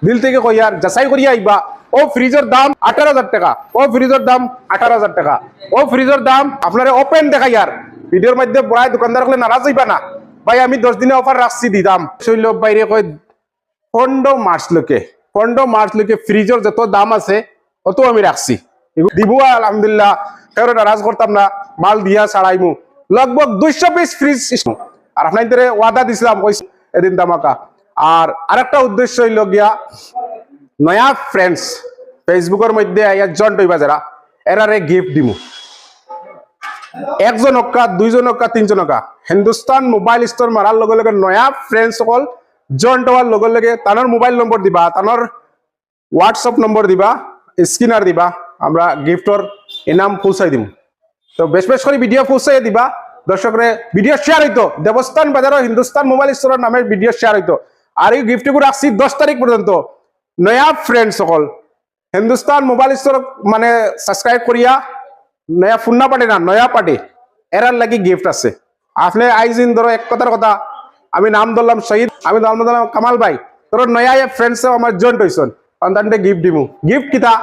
দিল থেকে কইয়ার যাচাই করিয়া আইবা ও ফ্রিজের দাম 18,000 টাকা, ও ফ্রিজের দাম 18,000 টাকা, ও ফ্রিজের দাম আপনারা ওপেন দেখাই আর ভিডিওর মধ্যে বড়াই দোকানদার হলে নারাজ হইবা না ভাই আমি 10 দিনে অফার রাখছি দিদাম শৈল বাইরে কই 15 মার্চ লোকে ফ্রিজের যত দাম আছে অত আমি রাখছি দিব আলহামদুলিল্লাহ কারো নারাজ করতাম না মাল দিয়া ছাড়াইমু লগভগ 200 পিস ফ্রিজ আর আপনাদের ওয়াদা দিছিলাম এদিন দামাকা আর আরেকটা উদ্দেশ্য হইল গিয়া নয়া ফ্রেন্ডস ফেসবুকের মধ্যে জয়েন্ট হইবা যারা এরারে গিফট দিমু একজন হকা দুইজন হকা তিনজন হকা হিন্দুস্তান মোবাইল স্টোর মারার লগে লগে নয়া ফ্রেন্ডস সকল জয়েন্ট হওয়ার লগে লগে তানোর মোবাইল নম্বর দিবা তানোর হোয়াটসঅ্যাপ নম্বর দিবা স্ক্যানার দিবা আমরা গিফটর ইনাম পৌঁছাই দিম তো বেশ বেশ করে ভিডিও পৌঁছাই দিবা দর্শকরে ভিডিও শেয়ার হইতো দেবস্থান বাজার হিন্দুস্তান মোবাইল স্টোরের নামে ভিডিও শেয়ার হইতো আর এই গিফটগুলো রাখছি 10 তারিখ পর্যন্ত নয়া ফ্রেন্ড সকল হিন্দুস্তান মোবাইল স্টোর মানে সাবস্ক্রাইব করিয়া নয়া ফুন্না পার্টি না নয়া পার্টি এরার লাগি গিফট আছে আপনি আইজিন ধরো এক কথার কথা আমি নাম ধরলাম শহীদ আমি নাম ধরলাম কামাল ভাই তোর নয়া ফ্রেন্ডস আমার জয়েন্ট হইছন অন্তান্তে গিফট দিমু গিফট কিতা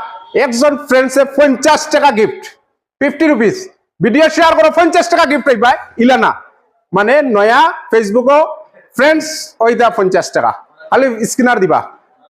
একজন ফ্রেন্ডসে 50 টাকা গিফট 50 রুপিস ভিডিও শেয়ার করো 50 টাকা গিফট পাইবা ইলানা মানে নয়া ফেসবুকও ফ্রেন্ডস ওইটা 50 টাকা খালি স্ক্যানার দিবা